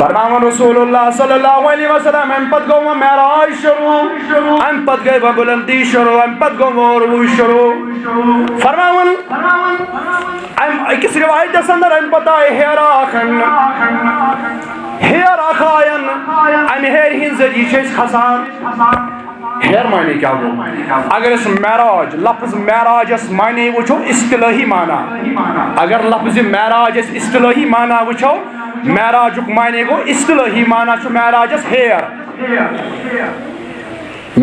فرماون رسول اللہ صلی اللہ علیہ وسلم ام پت گو معراج شروع، ام پت گئی بلندی شروع، ام پت گو عروج شروع. فرماون أکس روایتس اندر ام پتہ ہیرا کھن ہیر اکھائن امہ ہیر ہند ذریعہ چھ کھسان. ہیر معنی کیا گو؟ اگر اس معراج لفظ معراجس معنی وچھو اصطلاحی معنی، اگر لفظ معراج اس اصطلاحی معنی وچھو معراجک معنی گو اصطلاحی معنی چھو معراجس ہیر.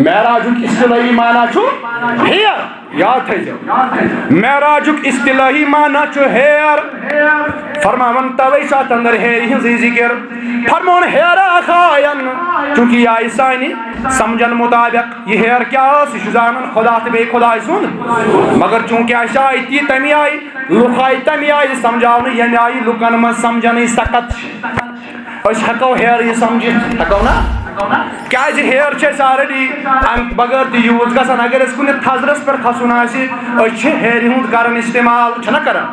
معراجک اصطلاحی معنی چھو ہیر، یاد تھیو معراجک اصطلاحی معنی چھو ہیر. فرماون توئی سات اندر ہیر ہنز ذکر فرمون ہیرا خائن، چونکہ یہ آئی سانی سمجھن مطابق یہ ہیر کیا یہ زانن خدا تو بے خدا سن، مگر چونکہ ایسا آئی تی تمی آئی لوک آئی تمی آئی سمجھاؤن یعنی آئی لوکن من سمجھن سکت اس ہکو ہیر یہ سمجھت ہکو نا کیازِ ہیر چھِ آلریڈی امہِ بغٲر تہِ یوٗز گژھان. اگر أسۍ کُنہِ تھزرس پٮ۪ٹھ کھسُن آسہِ أسۍ چھِ ہیرِ ہُنٛد کران استعمال چھِنہ کران.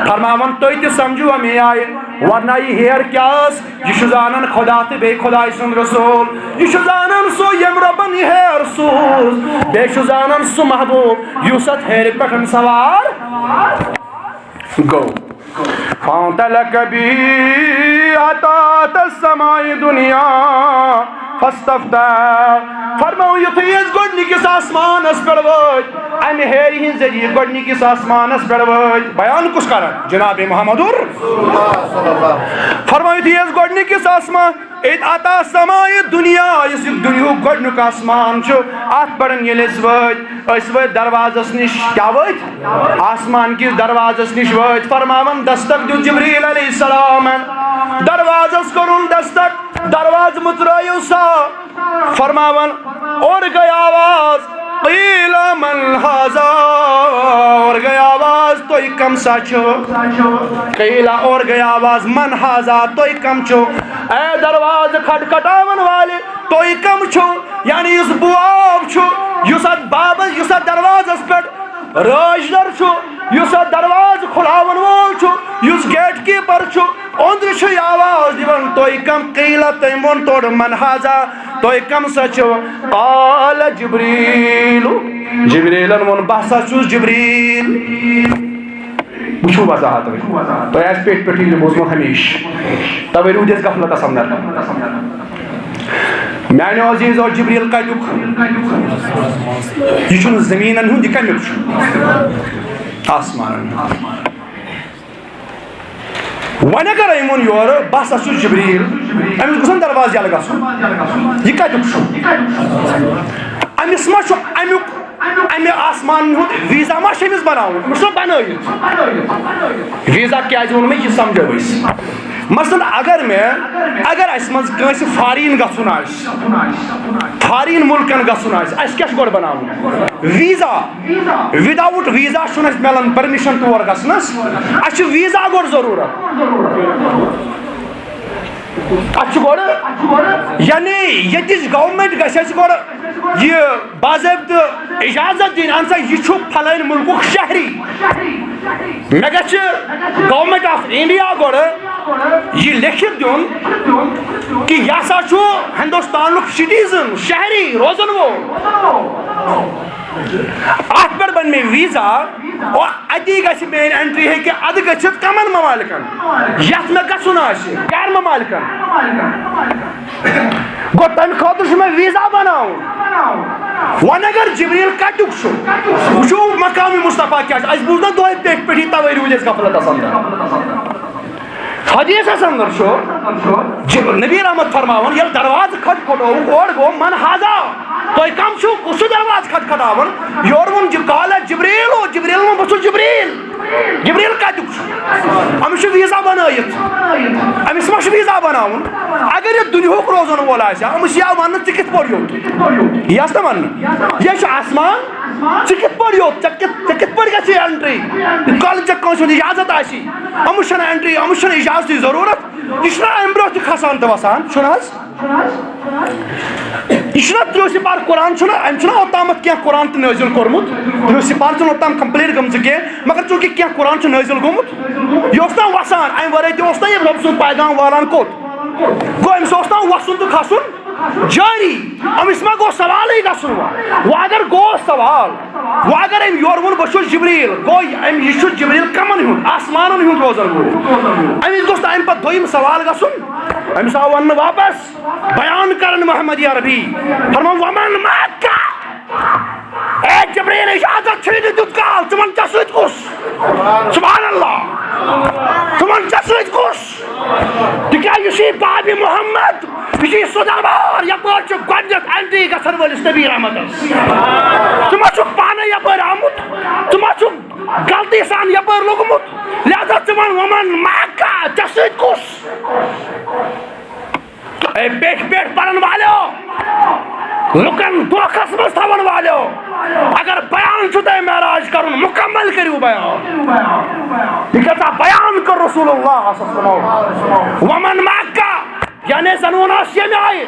فرماون تُہۍ تہِ سمجھو امی آیہِ ورنہ یہِ ہیر کیٛاہ ٲس یہِ چھُ زانان خدا تہٕ بیٚیہِ خۄداے سُنٛد رسوٗل، یہِ چھُ زانان سُہ ییٚمہِ رۄبن یہِ ہیر سوٗز، بیٚیہِ چھُ زانان سُہ محبوٗب یُس اتھ ہیرِ پٮ۪ٹھ سوار گوٚو. فانطلق بی عطاء السماء دنیا فاستفتح. فرماؤ یُتھُے أسۍ گۄڈنِکِس آسمانس پٮ۪ٹھ وٲتۍ امہِ ہیرِ ہِنٛدۍ ذٔریعہٕ گۄڈنِکِس آسمانس پٮ۪ٹھ وٲتۍ. بیان کُس کران؟ جناب محمدُر. فرماؤ یُتھُے أسۍ گۄڈنِکِس آسمان عطاء السماء دنیا یُس یہِ دُنیہُک گۄڈنیُک آسمان چھُ اتھ پٮ۪ٹھ ییٚلہِ أسۍ وٲتۍ دروازس نِش. کیٛاہ وٲتۍ؟ آسمان کِس دروازس نِش وٲتۍ. فرماون دستک دیُت جبریٖل علیہ السلامن، دروازس کوٚرُن دستک، دروازٕ مٕژرٲیِو سا. فرماون اور گئی آواز قیل من ھذا، اور گئی آواز تُہۍ کم سا چھِو. قیل اور گئی آواز من ھذا تُہۍ کم چھِو. اے دروازٕ کھٹکھٹاون والہِ تُہۍ کم چھِو، یعنی یُس بواب چھُ یُس اتھ بابس یُس اتھ دروازس پٮ۪ٹھ رٲچھدر چھُ، یُس اتھ دروازٕ کھُلاون وول چھُ، یُس گیٹ کیپر چھُ أنٛدرٕ چھُ یہِ آواز دِوان تُہۍ کم. قیل تٔمۍ ووٚن تورٕ من ھذا تُہۍ کم سا چھِو. قال جبریٖل، جبریٖلن ووٚن بہٕ ہسا چھُس جبریٖل. وٕچھو وضاحت تۄہہِ آسہِ پیٚٹھۍ پٮ۪ٹھٕے یہِ بوٗزمُت ہمیشہٕ تَوَے روٗدۍ أسۍ غفلتس اندر. میانیو عزیٖزو جبریٖل کتیُک؟ یہِ چھُنہٕ زٔمیٖنن ہُنٛد، یہِ کمیُک چھُ؟ آسمانن ہُنٛد. وۄنۍ اگر أمۍ ووٚن یورٕ بہٕ ہسا چھُس جبریٖل، أمِس گوٚژھ نہ دروازٕ یلہٕ گژھُن. یہِ کتیُک چھُ؟ أمِس ما چھُ امیُک امہِ آسمان ہُنٛد ویٖزا ما چھُ أمِس بناوُن؟ أمِس چھُنہ بنٲیِتھ. ویٖزا کیازِ ووٚن مےٚ یہِ سمجھو أسۍ. مثلاً اگر اسہِ منٛز کٲنٛسہِ فارین گژھُن آسہِ، فارین مُلکن گژھُن آسہِ، اسہِ کیٛاہ چھُ گۄڈٕ بناوُن؟ ویٖزا. وِدآوُٹ ویٖزا چھُنہٕ اسہِ مِلان پٔرمِشن تور گژھنس. اسہِ چھُ ویٖزا گۄڈٕ ضروٗرت. اتھ چھُ گۄڈٕ یعنی ییٚتِچ گورمنٹ گژھِ اسہِ گۄڈٕ یہِ باضٲبطہٕ اِجازت دِنۍ اہن سا یہِ چھُ فلٲنۍ مُلکُک شہری. مےٚ گژھِ گورمنٹ آف انڈیا گۄڈٕ یہِ لیکھِتھ دیُن کہِ یہِ ہسا چھُ ہندوستانُک سٹیٖزن شہری روزن وول. اتھ پٮ۪ٹھ بنہِ مےٚ ویٖزا اور اتی گژھِ میٲنۍ اینٹری ہیٚکہِ ادٕ گٔژھِتھ کمن ممالکن یتھ مےٚ گژھُن آسہِ. کر ممالکن؟ گوٚو تمہِ خٲطرٕ چھُ مےٚ ویٖزا بناوُن. وۄنۍ اگر جبریٖل کتیُک چھُ وٕچھو مقامِ مصطفیٰ کیٛاہ چھُ. اسہِ بوٗز نہ دۄہے پیٚٹھۍ پٮ۪ٹھی توے روٗدۍ أسۍ غفلتس اندر. حدیثس اندر چھُ نبی رحمت فرماوان ییٚلہِ دروازٕ کھٹکھٹووُکھ اورٕ گوٚو من ھذا تُہۍ کم چھِو، کُس چھُ دروازٕ کھٹکھٹاوان؟ یورٕ ووٚن قال جبریٖل، جبریٖل ووٚن بہٕ چھُس جبریٖل. جبریٖل کتیُک چھُ؟ أمِس چھُ ویٖزا بنٲیِتھ. أمِس ما چھُ ویٖزا بناوُن؟ اگر یہِ دُنیہُک روزن وول آسہِ ہا أمِس یی ہا وننہٕ ژٕ کِتھ پٲٹھۍ یوٚت. یی آسہِ نہ وننہٕ یہِ چھُ آسمان ژٕ کِتھ پٲٹھۍ یوٚت، ژےٚ کِتھ پٲٹھۍ گژھِ اینٹری؟ یِتھ کالہٕ ژےٚ کٲنٛسہِ ہُنٛد اِجازت آسی أمِس چھنہٕ اینٹری، أمِس چھنہٕ اِجازتٕچ ضروٗرت. یہِ چھُنہ امہِ برونٛہہ تہِ کھسان تہٕ وسان چھُنہ حظ. یہ چھُنہ 30 سپار قرآن چھُنہ أمۍ چھُنہ اوٚتامتھ کینٛہہ قرآن تہِ نٲزِل کوٚرمُت. 30 سپار چھُنہٕ اوٚتام کمپلیٖٹ گٔمژٕ کینٛہہ مگر چوٗنٛکہِ کینٛہہ قرآن چھُ نٲزِل گوٚمُت یہِ اوس نہ وسان. امہِ ورٲے تہِ اوس نہ یہِ رۄب سُنٛد پیغام والان کوٚت؟ گو أمس اوس نا وسُن تہٕ کھسُن جاری أمس ما گو سوالٕے گژھُن وۄنۍ اگر گوٚو سوال وۄنۍ اگر أمۍ یورٕ ووٚن بہٕ چھُس جبریٖل گوٚو یہِ چھُ جبریٖل کمن ہُنٛد آسمانن ہُنٛد روزان وول أمِس گوٚژھ نہٕ اَمہِ پتہٕ دوٚیِم سوال گژھُن أمِس آو وننہٕ واپس بیان کرن محمد عربی فرماو ومن مکہ اے جبریٖل اجازت چھُے نہٕ تیُتھ کال ژٕ وَن ژےٚ سۭتۍ کُس سبحان اللہ ژٕ وَن ژےٚ سۭتۍ کُس تِکیٛازِ یہِ چھُے بابِ محمد یہِ چھُے سُہ دربار یپٲرۍ چھُ گۄڈٕنیتھ اینٹری گژھن وٲلِس نبی رحمتس ژٕ ما چھُکھ پانے یپٲرۍ آمُت ژٕ ما چھُکھ غلطی سان یپٲرۍ لوٚگمُت لہذا ژٕ وَن ومن مکہ ژےٚ سۭتۍ کُس اے پیٹھ پیٹھ پرن والیو لُکن دھوکھس منٛز تھاون والیو اگر بیان چھُ تۄہہِ معراج کرُن مُکمل کٔرِو بیان یہِ کیٛاہ بیان کٔر رسول اللہ ومن مکہ یعنی زن ووٚنہوس ییٚمہِ آیہِ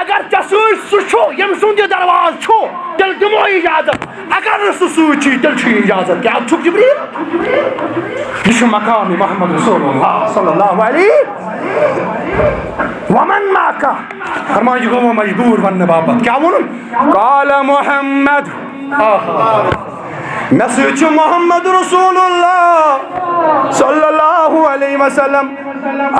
اگر ژےٚ سۭتۍ سُہ چھُ ییٚمہِ سُنٛد یہِ درواز چھُ تیٚلہِ دِمو اِجازت اگر نہٕ سُہ سۭتۍ چھُے تیٚلہِ چھُے اِجازت کیٛاہ چھُکھ جبریٖل یہِ چھُ مقام محمد رسول اللہ صلی اللہ علیہ ومن مکہ فرمان یہِ گوٚو مجبوٗر وننہٕ باپتھ کیٛاہ ووٚنُن قال محمد مےٚ سۭتۍ چھُ محمد رسول اللہ صلی اللہ علیہ وسلم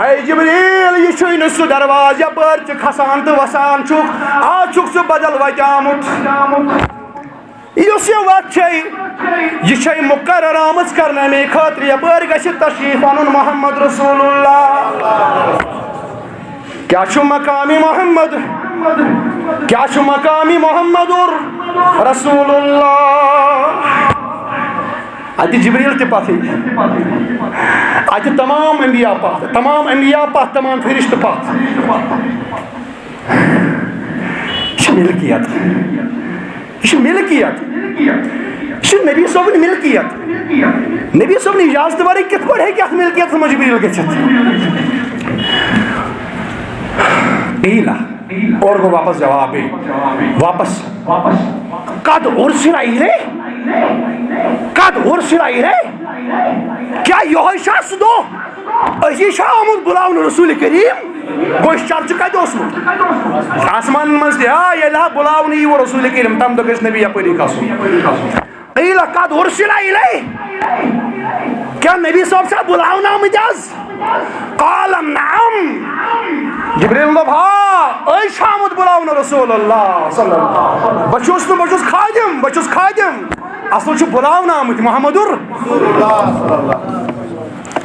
اے جبریٖل یہِ چھُے نہٕ سُہ درواز یپٲرۍ ژٕ کھسان تہٕ وسان چھُکھ آز چھُکھ ژٕ بدل وتہِ آمُت یُس یہِ وتھ چھے یہِ چھے مُقرر آمٕژ کرنہٕ اَمے خٲطرٕ یپٲرۍ گژھِ تشریٖف اَنُن محمد رسول اللہ کیٛاہ چھُ مقامِ محمد کیٛاہ چھُ مقامِ محمد رسول اللہ اتہِ جبریٖل تہِ پتھٕے اتہِ تمام انبیا پتھ تمام انبیا پتھ تمام فرشتہٕ پتھ یہِ چھِ ملکیت یہِ چھِ ملکیت یہِ چھِ نبی صٲبٕنۍ ملکیت نبی صٲبنہِ اجازتہٕ ورٲے کِتھ پٲٹھۍ ہیٚکہِ اتھ ملکیتس منٛز جبریٖل گٔژھِتھ قیل اور گو واپس جواب واپس قد ارسل الیہ قد ارسل الیہ کیا یہوے چھا سُہ دۄہ أسی چھا آمُت بُلاونہٕ رسول کریم گوٚو چرچہٕ کتہِ اوسمُت آسمانن منٛز تہِ ییٚلہِ ہا بُلاونہٕ ییٖوٕ رسول کریم تمہِ دۄہ گژھِ نبی یپٲری کھسُن قیل قد ارسل الیہ کیا نبی صٲب چھا بُلاونہٕ آمٕتۍ آز قال نعم جبریٖل دوٚپ أسۍ چھِ آمُت بُلاونہٕ رسول اللہ صلی اللہ بہٕ چھُس خادِم اصل چھُ بُلاونہٕ آمٕتۍ محمدُر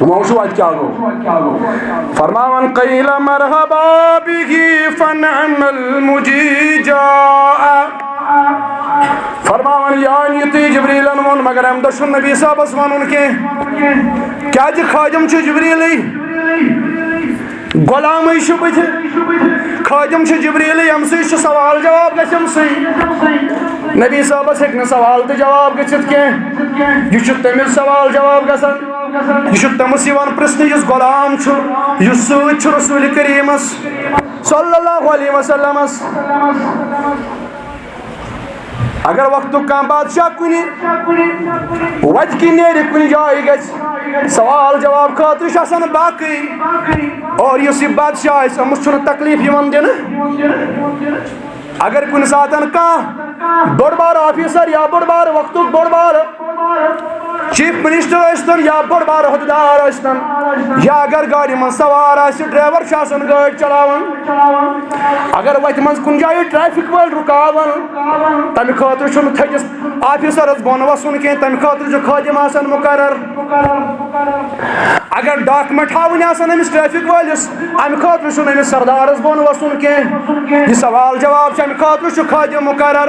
وۄنۍ وٕچھو اَتہِ کیٛاہ گوٚو فرماوان قیل مرحبا بِهِ فنعم المجیٖب جاء فرماوان یعنی یُتُے جبریٖلن ووٚن مگر اَمہِ دۄہ چھُنہٕ نبی صٲبس وَنُن کیٚنٛہہ کیٛازِ خٲدِم چھُ جبریٖلٕے غۄلامٕے چھُ بٕتھِ خٲدِم چھُ جبریٖلٕے اَمہِ سۭتۍ چھُ سوال جواب گژھِ اَمسٕے نبی صٲبس ہیٚکہِ نہٕ سوال تہٕ جواب گٔژھِتھ کیٚنٛہہ یہِ چھُ تٔمِس سوال جواب گژھان یہِ چھُ تٔمِس یِوان پرژھنہٕ یُس غۄلام چھُ یُس سۭتۍ چھُ رسول کریٖمس صلی اللہ علیہ وسلمس اگر وقتُک کانٛہہ بادشاہ کُنہِ وتہِ کِنۍ نیرِ کُنہِ جایہِ گژھِ سوال جواب خٲطرٕ چھُ آسان باقٕے اور یُس یہِ بادشاہ آسہِ أمِس چھُنہٕ تکلیٖف یِوان دِنہٕ اگر کُنہِ ساتہٕ کانٛہہ بوٚڑ بارٕ آفیسر یا بوٚڑ بارٕ وقتُک بوٚڑ بارٕ چیف منسٹر ٲسۍتن یا بوٚڑ بارٕ حۄدٕدار ٲسۍتن یا اگر گاڑِ منٛز سوار آسہِ ڈرایور چھُ آسان گٲڑۍ چلاوان اگر وتہِ منٛز کُنہِ جایہِ ٹریفک وٲلۍ رُکاون تمہِ خٲطرٕ چھُنہٕ تھٔکِس آفیسرس بۄن وسُن کینٛہہ تمہِ خٲطرٕ چھُ خٲدِم آسان مُقرر اگر ڈاکمنٹ ہاوٕنۍ آسن أمِس ٹریفک وٲلِس امہِ خٲطرٕ چھُنہٕ أمِس سردارس بۄن وسُن کینٛہہ یہِ سوال جواب چھُ امہِ خٲطرٕ چھُ خٲدِم مُقرر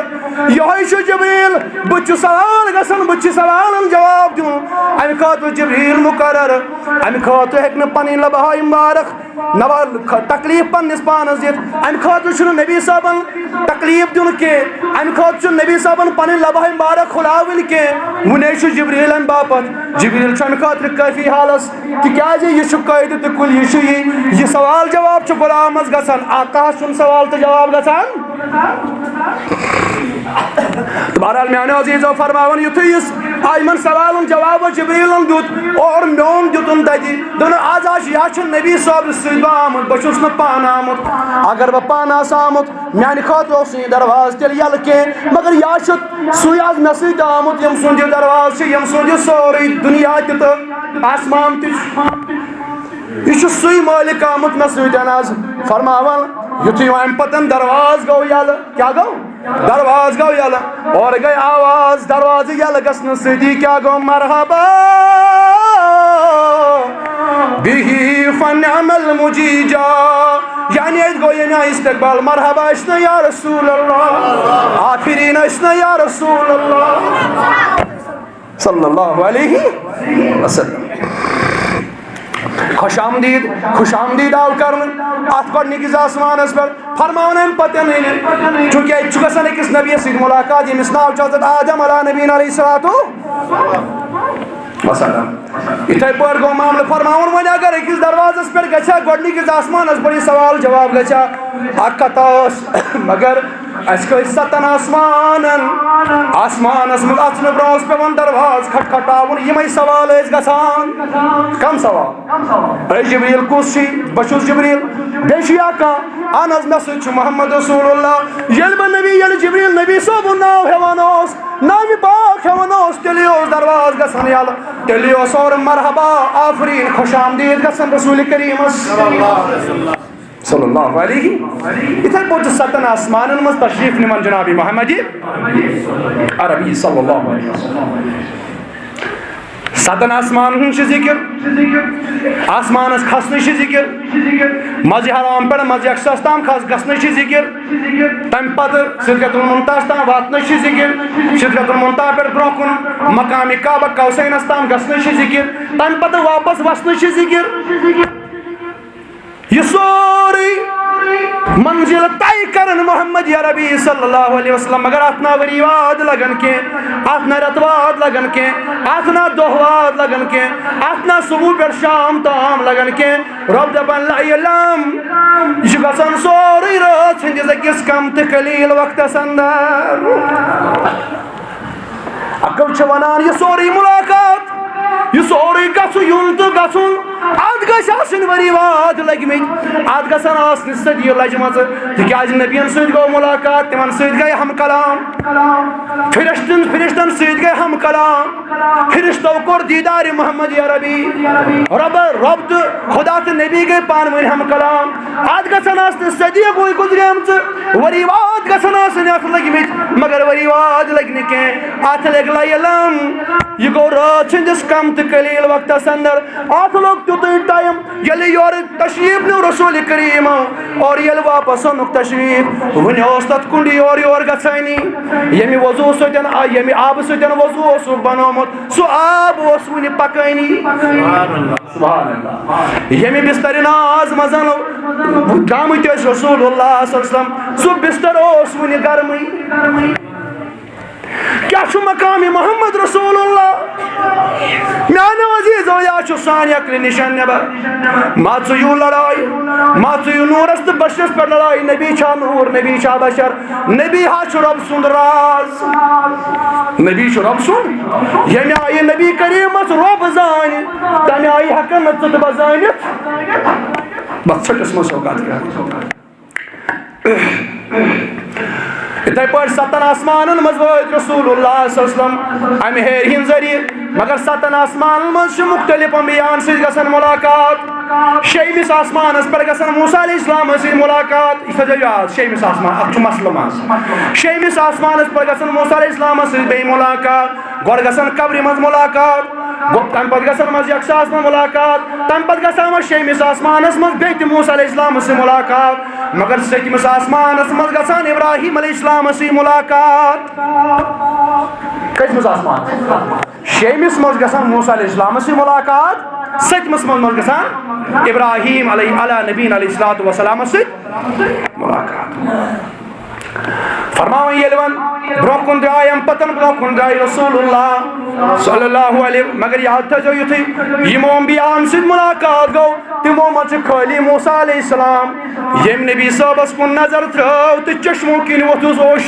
یِہوے چھُ جبریٖل بُتھِ چھُ سوال گژھان بُتھِ چھِ سوالن جواب دیُن امہِ خٲطرٕ جبریٖل مُقرر امہِ خٲطرٕ ہیٚکہِ نہٕ پنٕنۍ لبہاے مبارک تکلیٖف پننِس پانس دِتھ امہِ خٲطرٕ چھُنہٕ نبی صٲبن تکلیٖف دیُن کینٛہہ امہِ خٲطرٕ چھُنہٕ نبی صٲبن پنٕنۍ لبہاے مبارک کھُلاوٕنۍ کینٛہہ وُنے چھُ جبریٖل امہِ باپتھ جبریٖل چھُ امہِ خٲطرٕ کٲفی حالس تِکیٛازِ یہِ چھُ قٲیدٕ تہٕ کُل یہِ چھُ یہِ سوال جواب چھُ غۄلامس گژھان آقاہس چھُنہٕ سوال تہٕ جواب گژھان بہرحال میانو عزیزو فرماون یتھے اس آئمن سوالن جواب جبریلن دیت اور میون دیتن تتی دون آز یا نبی صاحب سید آمت بچس نا پان آمت اگر بہ پان آس آمت میانہ خاطر یہ درواز تیل یل کی مگر یا سوی آز مے سید آمت یم سند یہ درواز یم سند یہ سوری دنیا تہ آسمان تہ سوی مالک آمت مے سید آز فرماون یتھے ام پتن درواز گو یل کیا گو درواز گو یل اور گئی آواز دروازہ یل گھن سی کیا گو مرحبا بِهِ فنعم المجیجا یعنی گو یہ استقبال مرحبا اشنا یا رسول اللہ آخرین اشنا یا رسول اللہ صلی اللہ علیہ وسلم خوش آمدید آو کرن ات گۄڈنِکِس آسمانس پہ فرماون ام پتن چونکہ اتھ گژھان أکِس نبی سۭتۍ ملاقات ییٚمِس ناو چھُ حضرت آدم علیٰ نبیٖن علیہ الصلوۃ والسلام اتھے پٲٹھۍ گوٚو معاملہٕ فرماوُن وۄنۍ اگر أکِس دروازس پٮ۪ٹھ گژھِ گۄڈنِکِس آسمانس پٮ۪ٹھ یہِ سوال جواب گژھِ اکھ کتھ ٲس مگر اَسہِ کھٔتۍ 7 آسمانس منٛز اژنہٕ برونٛہہ اوس پیٚوان دروازٕ کھٹکھٹاوُن یِمے سوال ٲسۍ گژھان کم سوال اے جبریل کُس چھُے بہٕ چھُس جبریل بیٚیہِ چھُ یا کانٛہہ اہن حظ مےٚ سۭتۍ چھُ محمد رسول اللہ ییٚلہِ بہٕ ییٚلہِ جبریل نبی صٲبُن ناو ہٮ۪وان اوس نامہِ پاک ہٮ۪وان اوس تیٚلے اوس درواز گژھان یلہٕ تیٚلے اوس اورٕ مرحبا آفریٖن خوش آمدید گژھان رسول کریٖمس صلی اللہ علیہ اتھے پٲٹھۍ 7 آسمانن منٛز تشریف نِوان جناب محمد عربی صلی اللہ علیہ وسلم 7 آسمانن ہُنٛد چھُ ذکر آسمانس کھسنٕچ چھِ ذکر مسجد حرام پٮ۪ٹھ مسجد اقصاہس تام گژھنٕچ چھِ ذکر تمہِ پتہٕ سدرۃ المنتہاہس تام واتنٕچ چھِ ذکر سدرۃ المنتہا پٮ۪ٹھ برونٛہہ کُن مقامِ کعبہ کوثینس تام گژھنٕچ چھِ ذکر تمہِ پتہٕ واپس وسنٕچ چھِ ذکر یہ سوری منزل طے کرن محمد عربی صلی اللہ علیہ وسلم مگر ات نا ؤری واد لگن کی ات نا رٮ۪تہٕ واد لگن کی ات نا دۄہ واد لگن کی ات نا صبح پٮ۪ٹھ شام تام لگن کی رب دپان لا علم یہ چھُ گژھان سورُے رٲژ ہٕنٛدِس أکِس کم تہٕ قلیٖل وقتس اندر عقل چھِ ونان یہ سورُے ملاقات یہ سورُے گژھُن یُن تہٕ گژھُن اتھ گژھِ آسٕنۍ ؤری واد لٔگمٕتۍ اتھ گژھن آسنہِ صدی لجمژٕ تِکیازِ نبیَن سۭتۍ گوٚو ملاقات تِمن سۭتۍ گٔے ہم کلام فرشتن سۭتۍ گٔے ہم کلام فرشتو کوٚر دیٖدارِ محمد عربی رب تہٕ خدا تہٕ نبی گٔے پانہٕ ؤنۍ ہم کلام اتھ گژھن آسنہِ صدی گُزریمژٕ ؤری واد گژھن آسٕنۍ اتھ لٔگمٕتۍ مگر ؤری واد لٔگۍ نہٕ کینٛہہ اتھ لٔگۍ لا علم یہ گوٚو رٲژ ہٕنٛدِس کم تہٕ قلیٖل وقتس اندر اتھ لوٚگ تیُتُے ٹایم ییٚلہِ یورٕ تشریٖف نیوٗ رسول کریٖمو اور ییٚلہِ واپس اوٚنُکھ تشریٖف وُنہِ اوس تتھ کُنڈی اورٕ یور گژھٲنی ییٚمہِ وضوٗ سۭتۍ ییٚمہِ آبہٕ سۭتۍ وضوٗ اوسُکھ بنومُت سُہ آب اوس وُنہِ پکٲنی ییٚمہِ بسترِ ناز منٛز درٛامٕتۍ ٲسۍ رسول اللہ صلی اللہ علیہ وسلم سُہ بستر اوس وُنہِ گرمٕے کیا چھُ مقامِ محمد رسول اللہ میانو عزیزو یا چھُ سانہِ عقلہِ نِش نٮ۪بر ما ژٕیِو لڑٲے ما ژٕیِو نوٗرس تہٕ بشرس پٮ۪ٹھ لڑٲے نبی چھا نوٗر نبی چھا بشر نبی ہا چھُ رب سُنٛد راز نبی چھُ رب سُنٛد ییٚمہِ آیہِ نبی کریٖمس رۄب زانہِ تمہِ آیہِ ہٮ۪کن نہٕ ژٕ تہٕ بہٕ زٲنِتھ بس ژھٔٹِس منٛز سوکات اتھے پٲٹھۍ 7 آسمانن منٛز وٲتۍ رسول اللہ صلی اللہ علیہ وسلم امہِ ہیرِ ہِنٛدۍ ذٔریعہٕ مگر 7 آسمانن منٛز چھِ مختلف انبیاءن سۭتۍ گژھان ملاقات 6مِس آسمانس پٮ۪ٹھ گژھان موسیٰ علیہ السلامس سۭتۍ ملاقات یہِ تھٲیزیو یاد 6مِس آسمان اتھ چھُ مسلہٕ منٛز 6مِس آسمانس پٮ۪ٹھ گژھان موسیٰ علیہ السلامس سۭتۍ بیٚیہِ ملاقات گۄڈٕ گژھان قبرِ منٛز ملاقات تمہِ پتہٕ گژھان مسجد اقصاہس منٛز ملاقات تمہِ پتہٕ گژھان وۄنۍ 6مِس آسمانس منٛز بیٚیہِ تہِ موسیٰ علیہ السلامس سۭتۍ ملاقات مگر 7مِس آسمانس منٛز گژھان ابراہیم علیہ السلامس سۭتۍ ملاقات کٔژمِس آسمانس 6مِس منٛز گژھان موسیٰ علیہ السلامس سۭتۍ ملاقات 7مِس منٛز گژھان ابراہیم علیٰ نبیٖن علیہ الصلوۃ والسلامس سۭتۍ ملاقات فرماوان ییٚلہِ وۄنۍ برونٛہہ کُن درٛاے اَمہِ پتہٕ برونٛہہ کُن درٛاے رسول اللہ صلی اللہ علیہ مگر یاد تھٲیزیو یُتھُے یِمو انبیاءن سۭتۍ ملاقات گوٚو تِمو منٛز چھِ خٲلی موسیٰ علیہ السلام ییٚمہِ نبی صٲبس کُن نظر ترٲو تہٕ چشمو کِنۍ ووٚتھُس اوٚش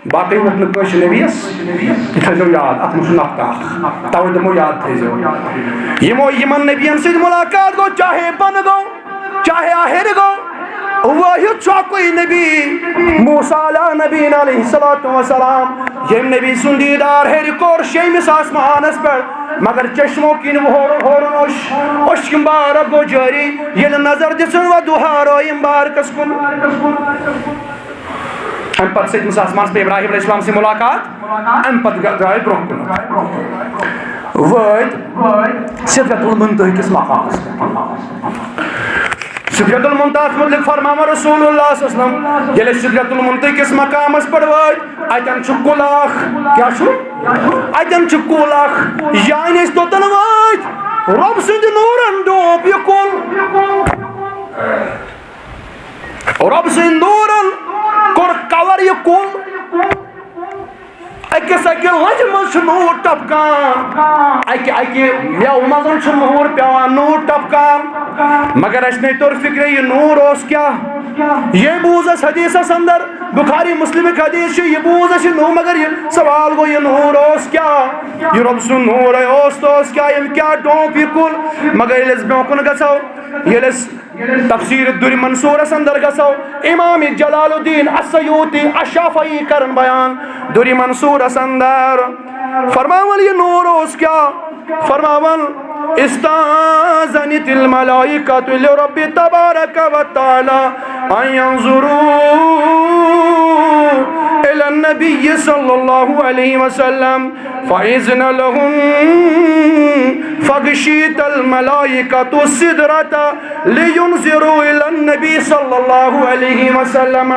باقی وقت نکوش نبیس یہ تھو یاد ات مجھ نقطہ تو دمو یاد تھیزو یمو یمن نبیان سے ملاقات گو چاہے بن گو چاہے آہر گو وہی چوکوئی نبی موسیٰ نبینا علیہ السلام یم نبی سندیدار ہر کور شیمس آسمانس پر مگر چشموں کن ہورن اشکم بار گو جاری یل نظر دسن و دوہارو یم بار کس کن ام پت سید آسمان پہ ابراہیم علیہ السلام سے ملاقات ام پت درائے برون کن وید سدرۃ المنتہا کس مقام سدرۃ المنتہا متعلق فرماوا رسول اللہ صلی اللہ علیہ وسلم یل سدرۃ المنتہا کس مقامس پر وید اتن چھ کلاخ کیا چھ اتن چھ کلاخ یعنی اس توتن وید رب سند نورن ڈوب یہ کل رب سند نورن کور کور یہ کل اکس لج مز نور ٹپکان اکہ میو مز نور پیوان نور ٹپکان مگر اس نے طور فکر یہ نور اس کیا یہ بوز اس حدیث اندر بخاری مسلم حدیث یہ بوز اس نور مگر یہ سوال گو یہ نور اس کیا یہ رب سن نور ہے اس تو اس کیا یہ کیا ڈوپ یہ کل مگر یہ لزبیوں کن گسو یہ لز تفسیر الدر منصور اندر گسو امام جلال الدین السیوطی الشافعی کرن بیان در منصور اندر فرماون یہ نور اس کیا فرماون استاذنت الملائکۃ لرب تبارک و تعالی ان ينظروا الى النبي صلی اللہ علیہ وسلم فاذن لهم فغشیت الملائکۃ السدرۃ لينظروا الى النبي صلی اللہ علیہ وسلم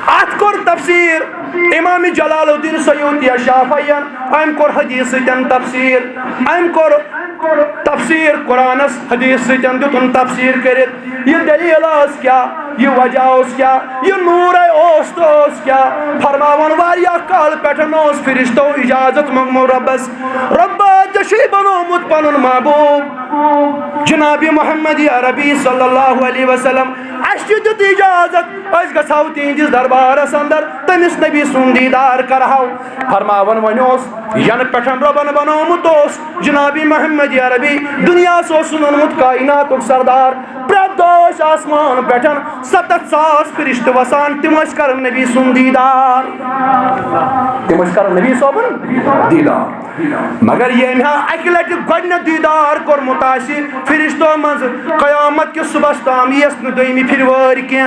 ات کور تفسیر امام جلال الدین سیوطی شافعیان ام کور حدیث سن تفسیر ام کور تفسیر قرآنس حدیث سن دتن تفسیر کرت یہ دلیل اس کیا یہ وجہ اس کیا یہ نور اس تو اس کیا فرماون واریاہ کال پٹھن اس فرشتو اجازت منگمو ربس ربا جشی بنومت پنن محبوب جناب محمد عربی صلی اللہ علیہ وسلم اشد اجازت اس گساو تہندس دربارس اندر تمس نبی سن دیدار کرہو فرماون ونوس ین پٹھن ربن بنومت اس جناب محمد عربی دنیا سو سننمت کائنات سردار پرت دوش آسمان پٹھن 7,000 فرشت وسان تمس کرن نبی سن دیدار تمس کرن نبی صبن دیدار مگر یہ نا اکہ لٹ گڈن دیدار کور متاثر فرشتوں مز قیامت کے صبح تام یس نہ دویمی پھر وار کی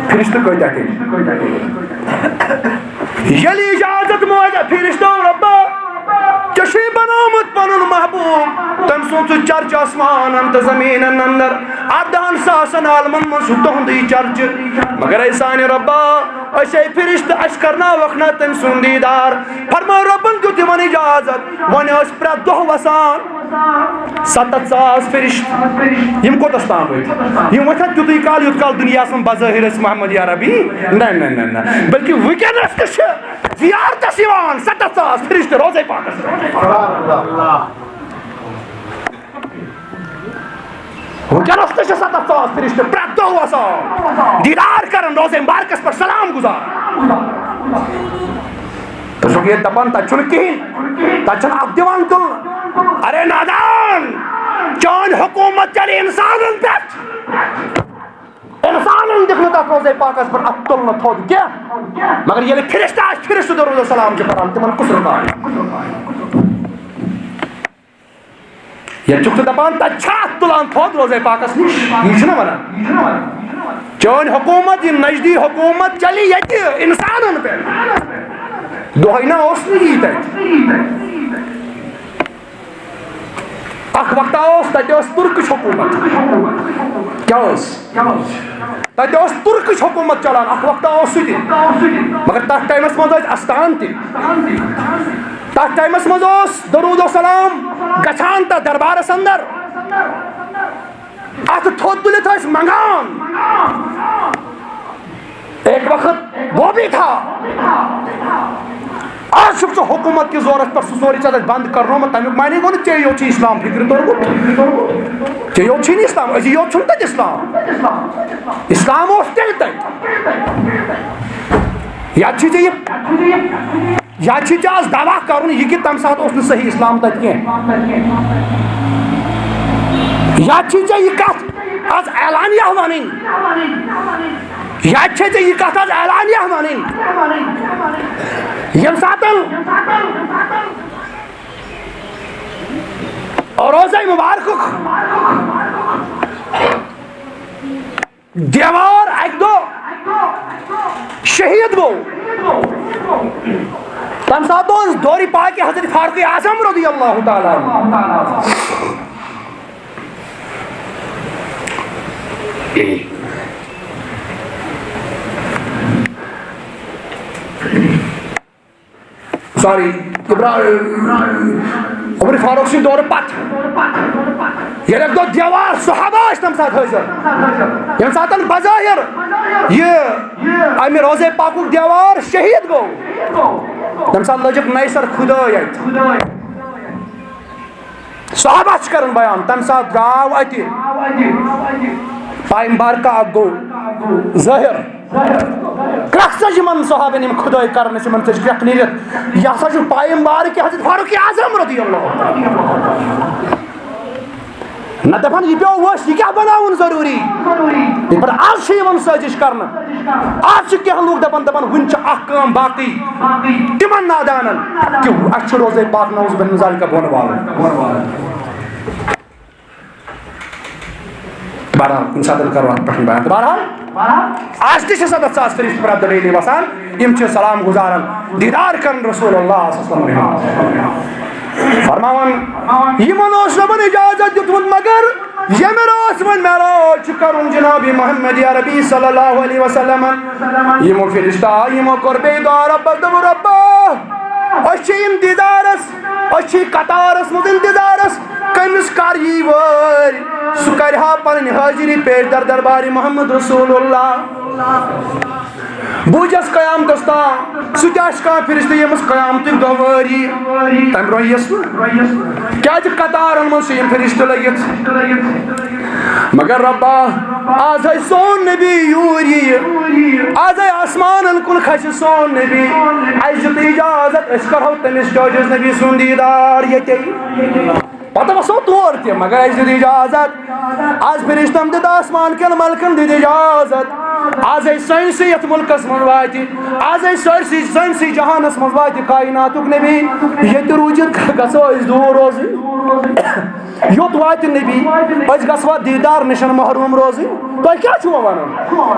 فرشت کوئی دکے یلی اجازت موجہ فرشتوں ربا چشی بنامت پنن محبوب تم سن چرچ آسمان انت زمین اندر اردہن ساسن عالمن من تہندی چرچ مگر ایسان ربا اسے فرشت اش کرنا وقنا تم سن دیدار فرما ربن جو تمن اجازت ون اس پرت دہ وسان 7,000 فرشت یم کوتس تام وت یم وتھن تیوتٕے کال یوت کال دنیا من بظاہر اس محمد عربی نہ بلکہ وکنس تہ زیارتس یوان 7,000 فرشت روزے پاکس وکنس تہ 7,000 فرشت پرت دہ وسان دیدار کرن روزے مبارکس پر سلام گزار تو یہ دپان تچن کہین تچن اک دیوان تل ارے نادان چون حکومت چلی انسانن پہ انسانن دکھنو تک روزے پاکس پر ات تلن تھود کیا مگر یہ فرشتہ فرشتہ درود سلام چھ پران تمن کس رکار یہ چکت دپان تچھات تلان تھود روزے پاکس نش یہ چھنا ونان چون حکومت یہ نجدی حکومت چلی یہ انسانن پہ دہائنا اس نہیں تک اخ وقت آس تت ترکش حکومت کیا تت ترکش حکومت چلان اخ وقت آس سہ مگر تر ٹائمس مز استان تر ٹائمس مز درود و سلام گھان تر دربارس اندر ات تھود تلت منگان ایک وقت وہ بھی تھا آج چھُکھ ژٕ حکوٗمت کِس زورس پٮ۪ٹھ سُہ سورُے ژےٚ تَتہِ بنٛد کرنومُت تَمیُک معنی گوٚو نہٕ ژےٚ یوت چھُ اسلام فِکرِ توٚرمُت ژےٚ یوت چھُے نہٕ اسلام أزی یوت چھُنہٕ تَتہِ اسلام اسلام اوس تیٚلہِ تَتہِ یا چھُے ژےٚ یا چھُے ژےٚ آز دعوا کرُن یہِ کہِ تَمہِ ساتہٕ اوس نہٕ صحیح اسلام تَتہِ کینٛہہ یا چھُے ژےٚ یہِ کتھ آز اعلانیہ وَنٕنۍ یا چھے ژےٚ یہِ کتھ آز اعلانیہ وَنٕنۍ ییٚمہِ ساتہٕ روزے مُبارکُک دیوار اکہِ دۄہ شہید گوٚو تَمہِ ساتہٕ اوس دورِ پاکہِ حضرت فاروق اعظم رضی اللہ تعالیٰ سوری عمر فاروق سٕنٛدِ دورٕ پتہٕ ییٚلہِ اکہِ دۄہ دیوار صحابہ ٲسۍ تَمہِ ساتہٕ حٲضِر ییٚمہِ ساتہٕ بظٲہِر یہِ اَمہِ روزے پاکُک دیوار شہید گوٚو تَمہِ ساتہٕ لٔجِکھ نَیہِ سر خُدٲے اَتہِ صحابہ چھِ کران بیان تَمہِ ساتہٕ درٛاو اَتہِ پایِم بارکہ اکھ گوٚو ظٲہِر کرٛکھ چھِ یِمن صحابن یِم خُدٲے کران ٲسۍ یِمن ژٔج کرٛکھ نیٖرِتھ یہِ ہسا چھُ پایِم بارکہِ حضرت فاروق اعظم رضی اللہ نہ دپان یہِ پیوٚو ؤسۍ یہِ کیٛاہ بناوُن ضروٗری یِتھ پٲٹھۍ آز چھِ یِوان سٲزِش کرنہٕ آز چھِ کینٛہہ لوٗکھ دپان وُنہِ چھِ اکھ کٲم باقٕے تِمن نادانن کہِ اَسہِ چھُ روزے پاک نعوذ باللہ من ذالِکَ بۄن والُن بہرحال کُنہِ ساتہٕ کرو اتھ پٮ۪ٹھ بیان بہرحال آز تہِ چھِ 7,000 فرشتہٕ پرٛٮ۪تھ دۄہ ڈیلی وسان یِم چھِ سلام گُزاران دیٖدار کران رسول اللہ صلی اللہ علیہ وسلم فرماوان یِمن اوس رۄبن اِجازت دیُتمُت مگر ییٚمہِ رٲژ وۄنۍ معراج چھُ کرُن جناب محمد عربی صلی اللہ علیہ وسلم یِمو فرشتہٕ آے یِمو کوٚر بیٚیہِ دعا رۄبس دوٚپُن رۄبا أسۍ چھِ یِم دیٖدارس أسۍ چھِ قطارس منٛز انتظارس کٔمِس کر یی وٲرۍ سُہ کرِ ہا پنٕنۍ حٲضری پیش در دربارِ محمد رسول اللہ بوٗزٮ۪س قیامتس تام سُہ تہِ آسہِ کانٛہہ فرشتہٕ ییٚمِس قیامتٕکۍ دۄہ وٲرۍ یی تمہِ برونٛہہ یِیَس نہٕ کیازِ قطارن منٛز چھِ یِم فرشتہٕ لٔگِتھ مگر رۄبا آز ہے سون نبی یوٗرۍ یِیہِ آز ہے آسمانن کُن کھسہِ سون نبی اَسہِ دیُت اِجازت أسۍ کرہو تٔمِس چٲٹِس نبی سُنٛد دیٖدار ییٚتے پتہٕ وسو تور تہِ مگر اَسہِ دیُت اِجازت آز فرشتن دیُت آسمان کٮ۪ن ملکن دِتۍ اِجازت آز ہے سٲنسٕے یتھ مُلکس منٛز واتہِ آز ہے سٲنسٕے جہانس منٛز واتہِ کایناتُک نبی ییٚتہِ روٗزِتھ گژھو أسۍ دوٗر روزٕنۍ یوٚت واتہِ نبی أسۍ گژھوا دیٖدار نِشن محروٗم روزٕنۍ تۄہہِ کیٛاہ چھُو ونان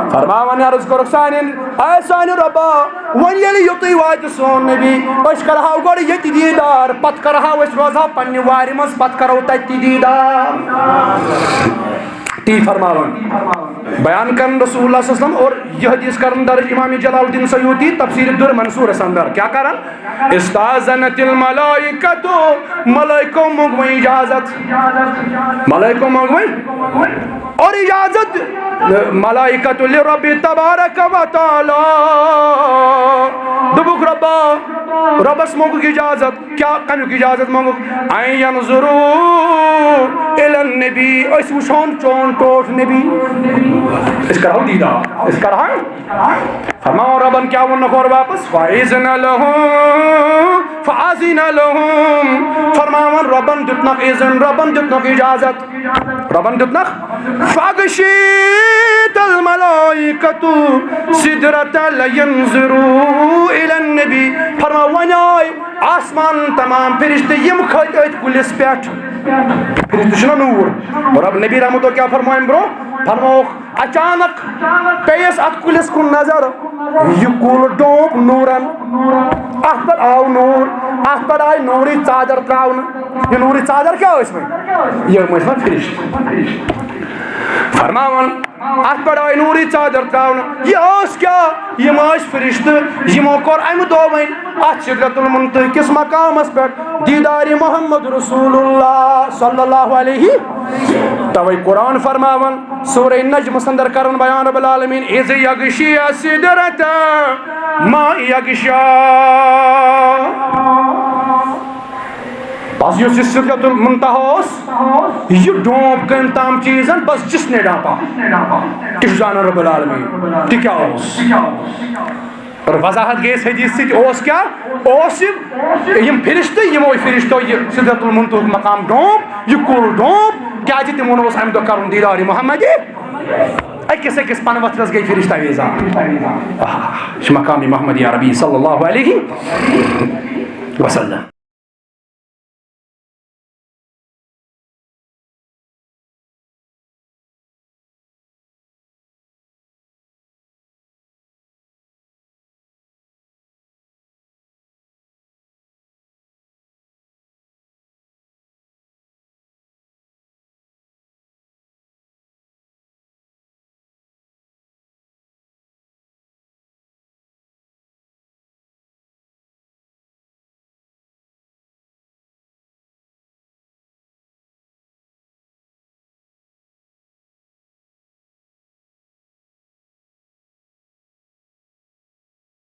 فرماوان عرض کوٚرُکھ سانہِ رۄبا وۄنۍ ییٚلہِ یوٚتُے واتہِ سون نبی أسۍ کرہاو گۄڈٕ ییٚتہِ دیٖدار پتہٕ کرہاو أسۍ روزہاو پننہِ وارِ منٛز پتہٕ کرو تتہِ تہِ دیٖدار تی فرماوان بیان کرن رسول اللہ صلی اللہ علیہ وسلم اور یہ حدیث کرن درج امام جلال الدین سیوطی تفسیر در منصورس اندر کیا کرن استاذنت الملائکۃ ملائکوں منگویں اجازت ملائکوں منگویں اور اجازت ملائکۃ لرب تبارک و تعالی دبک ربا ربس منگوک اجازت کیا کمیک اجازت منگوک این ینظروا الی النبی اس وشون چون ٹوٹ نبی اس کرہو دیدار اس کرہاں فرماؤ ربن کیا وہ نکور واپس فَإِذْنَ لَهُمْ فَأَذِنَ لَهُمْ فرماؤن ربن دتنک اذن ربن دتنک اجازت ربن دتنک فَغَشِيَتِ الْمَلَائِكَةُ سِدْرَةَ لَيَنْظُرُوا إِلَى النَّبِيِّ فرماؤ ونۍ آے آسمان تمام فرشتہٕ یِم کھٔتۍ أتھۍ کُلِس پٮ۪ٹھ فرشتہٕ چھُنہ نوٗر رب نبی رحمتو کیٛاہ فرمایَن برونٛہہ فرمووُکھ اچانک پیٚیَس اَتھ کُلِس کُن نظر یہِ کُل ڈوٚمپ نوٗرن اَتھ پٮ۪ٹھ آو نوٗر اَتھ پٮ۪ٹھ آیہِ نوٗرٕچ ژادر ترٛاونہٕ یہِ نوٗرٕچ ژادر کیٛاہ ٲسۍ وۄنۍ یِم ٲسۍ وۄنۍ فرشتہٕ فرماوان اَتھ پٮ۪ٹھ آیہِ نوٗرٕچ ژادر ترٛاونہٕ یہِ ٲس کیٛاہ یِم ٲسۍ فرشتہٕ یِمو کوٚر اَمہِ دۄہ وۄنۍ اَتھ سِدرۃ المُنتہا کِس مقامس پٮ۪ٹھ دیٖدارِ محمد رسول اللہ صلی اللہ علیہ توے قرآن فرماون سورہ نجم اندر کرن بیان رب العالمین اذ یغشی سدرۃ ما یغشا بس یہ سدرۃ المنتہا یہ ڈونپ کم تام چیزن بس جس نے ڈانپا تہ زان رب العالمین تہ کیا اوس اور وضاحت گئی اس حدیث سے اوس کیا اوس یم فرشتہ یمو فرشتو یہ سدرۃ المنتہا مقام ڈونپ یہ کل ڈونپ کیا جی تمون اوس امہ دہ کرن دیدار محمد اکس اکس پن وتھرس گئی فرشتہ ویزان مقام محمد عربی صلی اللہ علیہ وسلم.